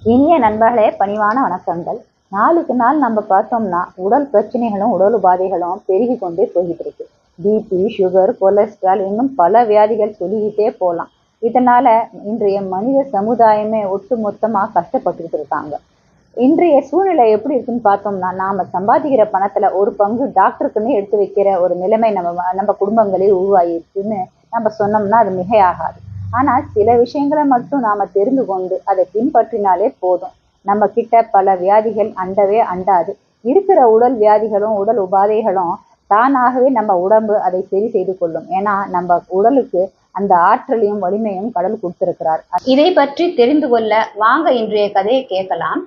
இனிய நண்பர்களே, பணிவான வணக்கங்கள். நாளுக்கு நாள் நம்ம பார்த்தோம்னா உடல் பிரச்சனைகளும் உடல் உபாதைகளும் பெருகி கொண்டே போய்கிட்டு இருக்கு. பிபி, சுகர், கொலஸ்ட்ரால் இன்னும் பல வியாதிகள் சொல்லிக்கிட்டே போகலாம். இதனால இன்றைய மனித சமுதாயமே ஒட்டு மொத்தமா கஷ்டப்பட்டுக்கிட்டு இருக்காங்க. இன்றைய சூழ்நிலை எப்படி இருக்குன்னு பார்த்தோம்னா, நாம சம்பாதிக்கிற பணத்துல ஒரு பங்கு டாக்டருக்குன்னு எடுத்து வைக்கிற ஒரு நிலைமை நம்ம குடும்பங்களில் உருவாகிருக்குன்னு நம்ம சொன்னோம்னா அது மிகையாகாது. ஆனா சில விஷயங்களை மட்டும் நாம தெரிந்து கொண்டு அதை பின்பற்றினாலே போதும். நம்ம கிட்ட பல வியாதிகள் அண்டவே அண்டாது. இருக்கிற உடல் வியாதிகளும் உடல் உபாதைகளும் தானாகவே நம்ம உடம்பு அதை சரி செய்து கொள்ளும். ஏன்னா நம்ம உடலுக்கு அந்த ஆற்றலையும் வலிமையும் கடவுள் கொடுத்திருக்கிறார். இதை பற்றி தெரிந்து கொள்ள வாங்க இன்றைய கதையை கேட்கலாம்.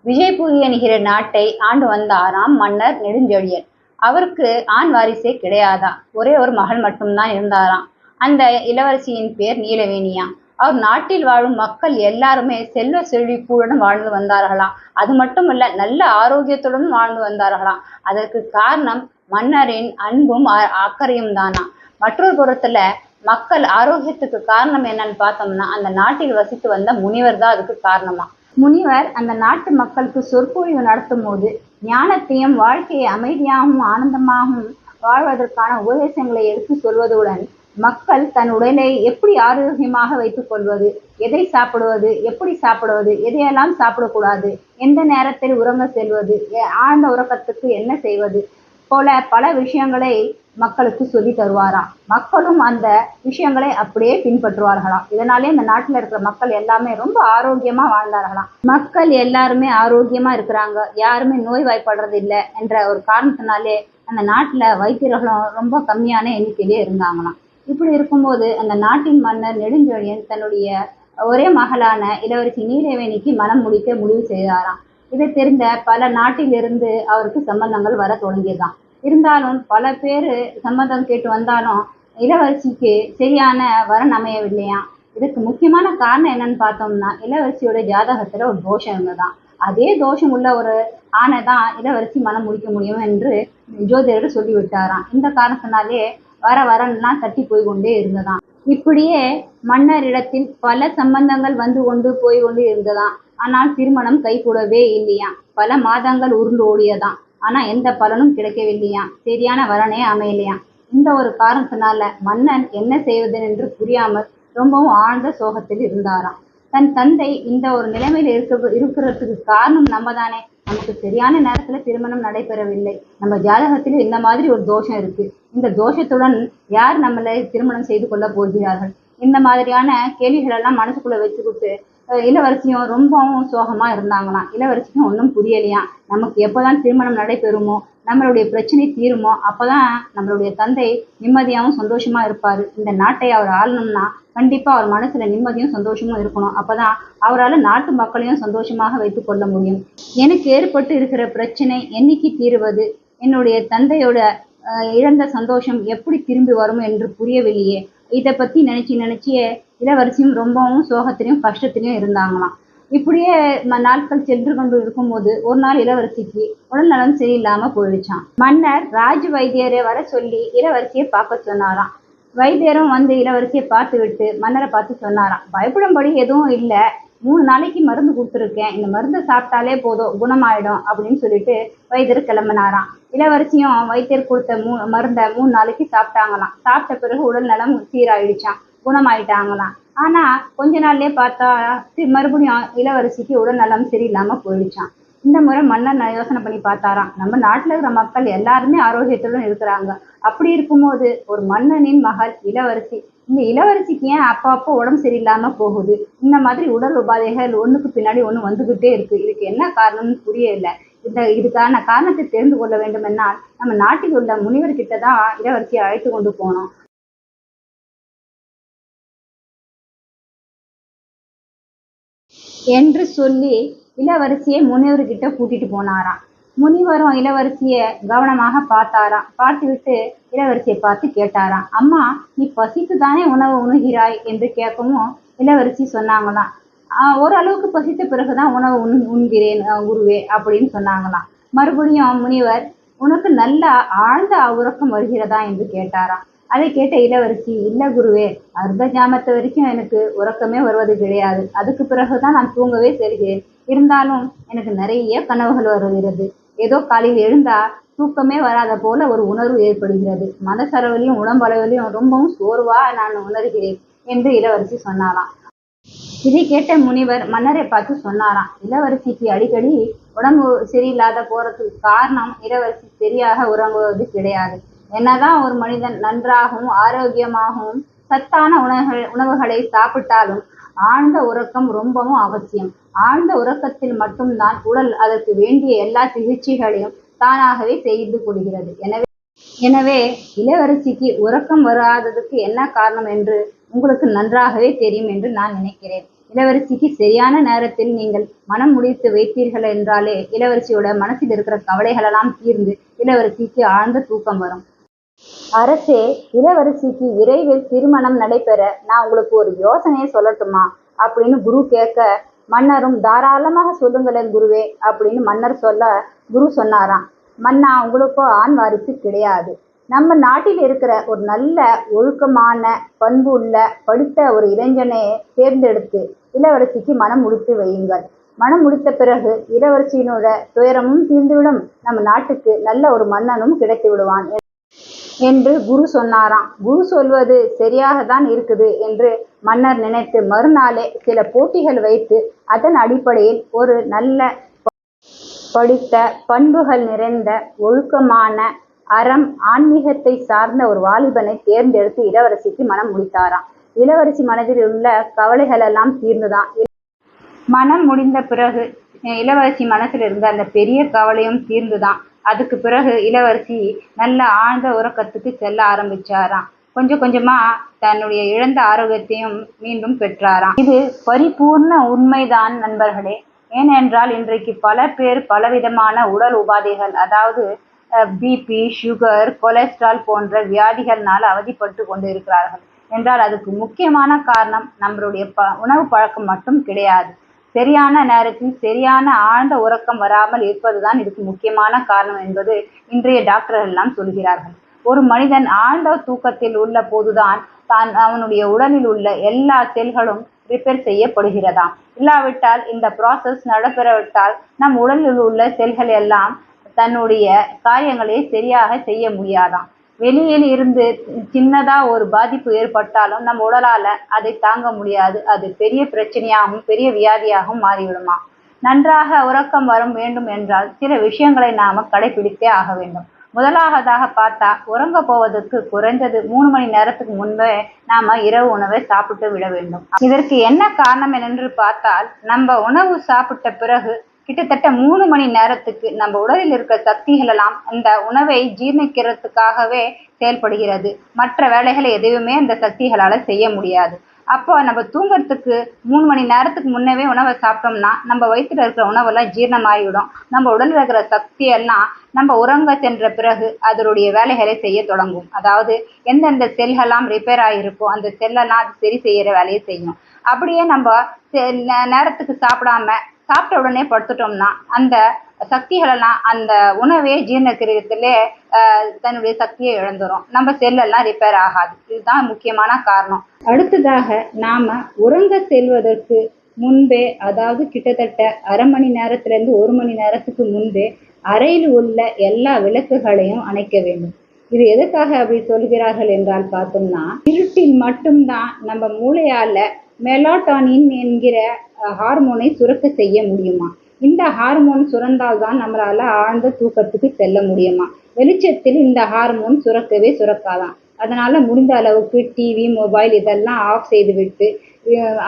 விஜயபுரி என்கிற நாட்டை ஆண்டு வந்தாராம் மன்னர் நெடுஞ்செழியன். அவருக்கு ஆண் வாரிசே கிடையாதாம். ஒரே ஒரு மகள் மட்டும்தான் இருந்தாராம். அந்த இளவரசியின் பேர் நீலவேணியா. அவர் நாட்டில் வாழும் மக்கள் எல்லாருமே செல்வ செழிப்புடன் வாழ்ந்து வந்தார்களாம். அது மட்டுமல்ல, நல்ல ஆரோக்கியத்துடன் வாழ்ந்து வந்தார்களாம். அதற்கு காரணம் மன்னரின் அன்பும் அக்கறையும் தானா. மற்றொரு புறத்துல மக்கள் ஆரோக்கியத்துக்கு காரணம் என்னன்னு பார்த்தோம்னா, அந்த நாட்டில் வசித்து வந்த முனிவர் தான் அதுக்கு காரணமா. முனிவர் அந்த நாட்டு மக்களுக்கு சொற்பொழிவு நடத்தும் போது ஞானத்தையும் வாழ்க்கையை அமைதியாகவும் ஆனந்தமாகவும் வாழ்வதற்கான உபதேசங்களை எடுத்து சொல்வதுடன், மக்கள் தன் உடலை எப்படி ஆரோக்கியமாக வைத்துக் கொள்வது, எதை சாப்பிடுவது, எப்படி சாப்பிடுவது, எதையெல்லாம் சாப்பிடக்கூடாது, எந்த நேரத்தில் உறங்க செல்வது, ஆழ்ந்த உறக்கத்துக்கு என்ன செய்வது போல பல விஷயங்களை மக்களுக்கு சொல்லி தருவாராம். மக்களும் அந்த விஷயங்களை அப்படியே பின்பற்றுவார்களாம். இதனாலே இந்த நாட்டுல இருக்கிற மக்கள் எல்லாமே ரொம்ப ஆரோக்கியமா வாழ்ந்தார்களாம். மக்கள் எல்லாருமே ஆரோக்கியமா இருக்கிறாங்க, யாருமே நோய்வாய்ப்படுறது இல்லை என்ற ஒரு காரணத்தினாலே அந்த நாட்டுல வைத்தியர்களும் ரொம்ப கம்மியான எண்ணிக்கையிலே இருந்தாங்களாம். இப்படி இருக்கும்போது அந்த நாட்டின் மன்னர் நெடுஞ்செழியன் தன்னுடைய ஒரே மகளான இளவரசி நீலவேணிக்கு மனம் முடிக்க முடிவு செய்தாராம். இதை தெரிந்த பல நாட்டிலிருந்து அவருக்கு சம்பந்தங்கள் வர தொடங்கியதாம். இருந்தாலும் பல பேர் சம்மதம் கேட்டு வந்தாலும் இளவரசிக்கு சரியான வரன் அமையவில்லையாம். இதுக்கு முக்கியமான காரணம் என்னன்னு பார்த்தோம்னா, இளவரசியோட ஜாதகத்துல ஒரு தோஷம் இருந்ததாம். அதே தோஷம் உள்ள ஒரு ஆணை தான் இளவரசி மனம் முடிக்க முடியும் என்று ஜோதிடர் சொல்லிவிட்டாராம். இந்த காரணத்தினாலே வர வரன்லாம் தட்டி போய் கொண்டே இருந்ததாம். இப்படியே மன்னரிடத்தில் பல சம்பந்தங்கள் வந்து கொண்டு போய் கொண்டு இருந்ததாம். ஆனால் திருமணம் கைகூடவே இல்லையாம். பல மாதங்கள் உருண்டு ஓடியதாம். ஆனா எந்த பலனும் கிடைக்கவில்லையாம். சரியான வரனே அமையலையாம். இந்த ஒரு காரணத்தினால மன்னன் என்ன செய்வது என்று புரியாமல் ரொம்பவும் ஆழ்ந்த சோகத்தில் இருந்தாராம். தன் தந்தை இந்த ஒரு நிலைமையில இருக்கிறதுக்கு காரணம் நம்ம தானே. நமக்கு சரியான நேரத்துல திருமணம் நடைபெறவில்லை. நம்ம ஜாதகத்திலும் இந்த மாதிரி ஒரு தோஷம் இருக்கு. இந்த தோஷத்துடன் யார் நம்மளை திருமணம் செய்து கொள்ள போகிறார்கள்? இந்த மாதிரியான கேள்விகள் எல்லாம் மனசுக்குள்ள வச்சுக்கிட்டு இளவரசியும் ரொம்பவும் சோகமா இருந்தாங்களாம். இளவரசிக்கும் ஒன்றும் புரியலையாம். நமக்கு எப்போதான் திருமணம் நடைபெறுமோ, நம்மளுடைய பிரச்சனை தீருமோ, அப்பதான் நம்மளுடைய தந்தை நிம்மதியாகவும் சந்தோஷமா இருப்பாரு. இந்த நாட்டை அவர் ஆளணும்னா கண்டிப்பா அவர் மனசுல நிம்மதியும் சந்தோஷமும் இருக்கணும். அப்பதான் அவரால் நாட்டு மக்களையும் சந்தோஷமாக வைத்துக் கொள்ள முடியும். எனக்கு ஏற்பட்டு இருக்கிற பிரச்சனை என்னைக்கு தீருவது? என்னுடைய தந்தையோட இழந்த சந்தோஷம் எப்படி திரும்பி வரும் என்று புரியவில்லையே. இதை பத்தி நினைச்சியே இளவரசியும் ரொம்பவும் சோகத்திலையும் கஷ்டத்திலையும் இருந்தாங்களாம். இப்படியே நாட்கள் சென்று கொண்டு இருக்கும்போது ஒரு நாள் இளவரசிக்கு உடல் நலம் சரியில்லாம போயிடுச்சான். மன்னர் ராஜ வைத்தியரை வர சொல்லி இளவரசியை பார்க்க சொன்னாராம். வைத்தியரும் வந்து இளவரசியை பார்த்து விட்டு மன்னரை பார்த்து சொன்னாராம், பயப்படும்படி எதுவும் இல்லை, 3 நாளைக்கு மருந்து கொடுத்துருக்கேன், இந்த மருந்தை சாப்பிட்டாலே போதும், குணமாயிடும் அப்படின்னு சொல்லிட்டு வைத்தியர் கிளம்பினாராம். இளவரசியும் வைத்தியர் கொடுத்த மருந்தை 3 நாளைக்கு சாப்பிட்டாங்களாம். சாப்பிட்ட பிறகு உடல் நலம் சீராயிடுச்சான், குணமாயிட்டாங்களாம். ஆனா கொஞ்ச நாள்லயே பார்த்தா மறுபடியும் இளவரசிக்கு உடல் நலம் சரியில்லாம போயிடுச்சான். இந்த முறை மன்னர் யோசனை பண்ணி பார்த்தாராம், நம்ம நாட்டுல இருக்கிற மக்கள் எல்லாருமே ஆரோக்கியத்துடன் இருக்கிறாங்க. அப்படி இருக்கும்போது ஒரு மன்னனின் மகள் இளவரசி, இந்த இளவரசிக்கு ஏன் அப்பப்போ உடம்பு சரியில்லாம போகுது? இந்த மாதிரி உடல் உபாதைகள் ஒண்ணுக்கு பின்னாடி ஒண்ணு வந்துகிட்டே இருக்கு. இதுக்கு என்ன காரணம்னு புரியல. இதுக்கான காரணத்தை தெரிந்து கொள்ள வேண்டும் என்னால் நம்ம நாட்டில் உள்ள முனிவர் கிட்டதான் இளவரசியை அழைத்து கொண்டு போனோம் என்று சொல்லி இளவரசியை முனிவர்கிட்ட கூட்டிட்டு போனாராம். முனிவரும் இளவரசியை கவனமாக பார்த்தாராம். பார்த்துவிட்டு இளவரசியை பார்த்து கேட்டாராம், அம்மா, நீ பசித்து தானே உணவு உண்கிறாய் என்று கேட்கவும் இளவரசி சொன்னாங்களாம், ஓரளவுக்கு பசித்த பிறகுதான் உணவு உண்கிறேன் குருவே அப்படின்னு சொன்னாங்களாம். மறுபடியும் முனிவர், உனக்கு நல்ல ஆழ்ந்த உறக்கம் வருகிறதா என்று கேட்டாராம். அதை கேட்ட இளவரசி, இல்ல குருவே, அர்த்த ஜாமத்து வரைக்கும் எனக்கு உறக்கமே வருவது கிடையாது. அதுக்கு பிறகுதான் நான் தூங்கவே செல்கிறேன். இருந்தாலும் எனக்கு நிறைய கனவுகள் வருகிறது. ஏதோ காலையில் எழுந்தா தூக்கமே வராத போல ஒரு உணர்வு ஏற்படுகிறது. மனசளவிலும் உடம்பளவிலும் ரொம்பவும் சோர்வா நான் உணர்கிறேன் என்று இளவரசி சொன்னாராம். இதை கேட்ட முனிவர் மன்னரை பார்த்து சொன்னாராம், இளவரசிக்கு அடிக்கடி உடம்பு சரியில்லாத போறதுக்கு காரணம் இளவரசி சரியாக உறங்குவது கிடையாது. என்னதான் ஒரு மனிதன் நன்றாகவும் ஆரோக்கியமாகவும் சத்தான உணவுகளை சாப்பிட்டாலும் ஆழ்ந்த உறக்கம் ரொம்பவும் அவசியம். ஆழ்ந்த உறக்கத்தில் மட்டும்தான் உடல் அதற்கு வேண்டிய எல்லா சிகிச்சைகளையும் தானாகவே செய்து கொள்கிறது. எனவே இளவரசிக்கு உறக்கம் வராததுக்கு என்ன காரணம் என்று உங்களுக்கு நன்றாகவே தெரியும் என்று நான் நினைக்கிறேன். இளவரசிக்கு சரியான நேரத்தில் நீங்கள் மனம் முடித்து வைத்தீர்கள் என்றாலே இளவரசியோட மனசில் இருக்கிற கவலைகளெல்லாம் தீர்ந்து இளவரசிக்கு ஆழ்ந்த தூக்கம் வரும். அரசே, இளவரசிக்கு விரைவில் திருமணம் நடைபெற நான் உங்களுக்கு ஒரு யோசனையை சொல்லட்டுமா அப்படின்னு குரு கேட்க, மன்னரும் தாராளமாக சொல்லுங்களேன் குருவே அப்படின்னு மன்னர் சொல்ல, குரு சொன்னாராம், மன்னா, உங்களுக்கோ ஆண் வாரிசு கிடையாது. நம்ம நாட்டில் இருக்கிற ஒரு நல்ல ஒழுக்கமான பண்பு உள்ள படித்த ஒரு இளைஞனை தேர்ந்தெடுத்து இளவரசிக்கு மனம் முடித்து வையுங்கள். மனம் முடித்த பிறகு இளவரசியினோட துயரமும் தீர்ந்துவிடும், நம்ம நாட்டுக்கு நல்ல ஒரு மன்னனும் கிடைத்து விடுவான் என்று குரு சொன்னாராம். குரு சொல்வது சரியாகத்தான் இருக்குது என்று மன்னர் நினைத்து மறுநாளே சில போட்டிகள் வைத்து அதன் அடிப்படையில் ஒரு நல்ல படித்த பண்புகள் நிறைந்த ஒழுக்கமான அறம் ஆன்மீகத்தை சார்ந்த ஒரு வாலிபனை தேர்ந்தெடுத்து இளவரசிக்கு மனம் முடித்தாராம். இளவரசி மனதில் உள்ள கவலைகள் எல்லாம் தீர்ந்துதான். மனம் முடிந்த பிறகு இளவரசி மனசில் இருந்த அந்த பெரிய கவலையும் தீர்ந்துதான். அதுக்கு பிறகு இளவரசி நல்ல ஆழ்ந்த உறக்கத்துக்கு செல்ல ஆரம்பிச்சாராம். கொஞ்சம் கொஞ்சமா தன்னுடைய இழந்த ஆரோக்கியத்தையும் மீண்டும் பெற்றாராம். இது பரிபூர்ண உண்மைதான் நண்பர்களே. ஏனென்றால் இன்றைக்கு பல பேர் பலவிதமான உடல் உபாதைகள், அதாவது பிபி, சுகர், கொலஸ்ட்ரால் போன்ற வியாதிகள்னால அவதிப்பட்டு கொண்டு இருக்கிறார்கள் என்றால் அதுக்கு முக்கியமான காரணம் நம்மளுடைய உணவு பழக்கம் மட்டும் கிடையாது. சரியான நேரத்தில் சரியான ஆழ்ந்த உறக்கம் வராமல் இருப்பதுதான் இதுக்கு முக்கியமான காரணம் என்பது இன்றைய டாக்டர்கள் எல்லாம் சொல்கிறார்கள். ஒரு மனிதன் ஆழ்ந்த தூக்கத்தில் உள்ள போதுதான் அவனுடைய உடலில் உள்ள எல்லா செல்களும் ரிப்பேர் செய்யப்படுகிறதாம். இல்லாவிட்டால் இந்த ப்ராசஸ் நடைபெறவிட்டால் நம் உடலில் உள்ள செல்கள் எல்லாம் தன்னுடைய காரியங்களை சரியாக செய்ய முடியாதாம். வெளியில் இருந்து சின்னதா ஒரு பாதிப்பு ஏற்பட்டாலும் நம்ம உடலால அதை தாங்க முடியாது. அது பெரிய பிரச்சனையாகவும் பெரிய வியாதியாகவும் மாறிவிடுமா. நன்றாக உறக்கம் வரும் வேண்டும் என்றால் சில விஷயங்களை நாம கடைபிடித்தே ஆக வேண்டும். முதலாவதாக பார்த்தா, உறங்க போவதற்கு குறைந்தது 3 மணி நேரத்துக்கு முன்பே நாம இரவு உணவை சாப்பிட்டு விட வேண்டும். இதற்கு என்ன காரணம் என்று பார்த்தால், நம்ம உணவு சாப்பிட்ட பிறகு கிட்டத்தட்ட 3 மணி நேரத்துக்கு நம்ம உடலில் இருக்கிற சக்திகள் எல்லாம் அந்த உணவை ஜீரணிக்கிறதுக்காகவே செயல்படுகிறது. மற்ற வேலைகளை எதுவுமே அந்த சக்திகளால செய்ய முடியாது. அப்போ நம்ம தூங்குறதுக்கு 3 மணி நேரத்துக்கு முன்னவே உணவை சாப்பிட்டோம்னா நம்ம வயிற்றுல இருக்கிற உணவெல்லாம் ஜீரணமாகிவிடும். நம்ம உடலில் இருக்கிற சக்தி எல்லாம் நம்ம உறங்க சென்ற பிறகு அதனுடைய வேலைகளை செய்ய தொடங்கும். அதாவது எந்தெந்த செல்கள்லாம் ரிப்பேர் ஆகிருக்கோ அந்த செல்லெல்லாம் அது சரி செய்யற வேலையை செய்யும். அப்படியே நம்ம நேரத்துக்கு சாப்பிடாம சாப்பிட்ட உடனே படுத்துட்டோம்னா அந்த சக்திகளெல்லாம் அந்த உணவே ஜீரணக்கிறதுலே தன்னுடைய சக்தியை இழந்துரும். நம்ம செல்லெல்லாம் ரிப்பேர் ஆகாது. இதுதான் முக்கியமான காரணம். அடுத்ததாக நாம உறங்க செல்வதற்கு முன்பே, அதாவது கிட்டத்தட்ட அரை மணி நேரத்திலிருந்து 1 மணி நேரத்துக்கு முன்பே அறையில் உள்ள எல்லா விளக்குகளையும் அணைக்க வேண்டும். இது எதுக்காக அப்படி சொல்கிறார்கள் என்றால் பார்த்தோம்னா, இருட்டில் மட்டும்தான் நம்ம மூளையால மெலாட்டோனின் என்கிற ஹார்மோனை சுரக்க செய்ய முடியுமா. இந்த ஹார்மோன் சுரந்தால்தான் நம்மளால ஆழ்ந்த தூக்கத்துக்கு செல்ல முடியுமா. வெளிச்சத்தில் இந்த ஹார்மோன் சுரக்கவே சுரக்காதான். அதனால முடிந்த அளவுக்கு டிவி, மொபைல் இதெல்லாம் ஆஃப் செய்து விட்டு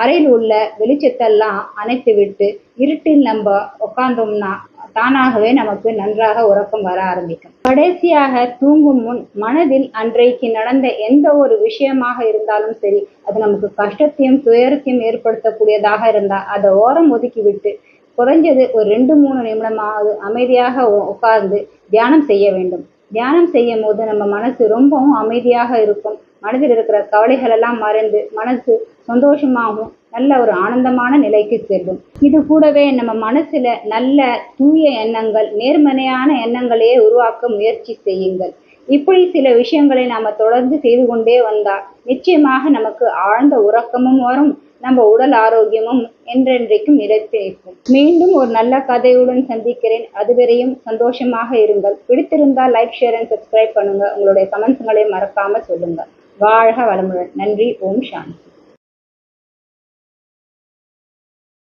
அறையில் உள்ள வெளிச்சத்தெல்லாம் அணைத்து விட்டு இருட்டில் நம்ம உட்கார்ந்தோம்னா தானாகவே நமக்கு நன்றாக உறக்கம் வர ஆரம்பிக்கும். கடைசியாக தூங்கும் முன் மனதில் அன்றைக்கு நடந்த எந்த ஒரு விஷயமாக இருந்தாலும் சரி, அது நமக்கு கஷ்டத்தையும் துயரத்தையும் ஏற்படுத்தக்கூடியதாக இருந்தால் அதை ஓரம் ஒதுக்கி விட்டு குறைஞ்சது ஒரு 2-3 நிமிடமாவது அமைதியாக உட்கார்ந்து தியானம் செய்ய வேண்டும். தியானம் செய்யும் போது நம்ம மனசு ரொம்பவும் அமைதியாக இருக்கும். மனதில் இருக்கிற கவலைகள் எல்லாம் மறைந்து மனசு சந்தோஷமாகவும் நல்ல ஒரு ஆனந்தமான நிலைக்கு செல்லும். இது கூடவே நம்ம மனசுல நல்ல தூய எண்ணங்கள், நேர்மறையான எண்ணங்களையே உருவாக்க முயற்சி செய்யுங்கள். இப்படி சில விஷயங்களை நாம தொடர்ந்து செய்து கொண்டே வந்தா நிச்சயமாக நமக்கு ஆழ்ந்த உறக்கமும் வரும், நம்ம உடல் ஆரோக்கியமும் என்றென்றைக்கும் நிலைத்து நிற்கும். மீண்டும் ஒரு நல்ல கதையுடன் சந்திக்கிறேன். அதுவரையும் சந்தோஷமாக இருங்கள். பிடித்திருந்தால் லைக், ஷேர் அண்ட் சப்ஸ்கிரைப் பண்ணுங்க. உங்களுடைய கமெண்ட்ஸ்களை மறக்காம சொல்லுங்க. வாழ்க வளமுடன். நன்றி. ஓம் சாந்தி.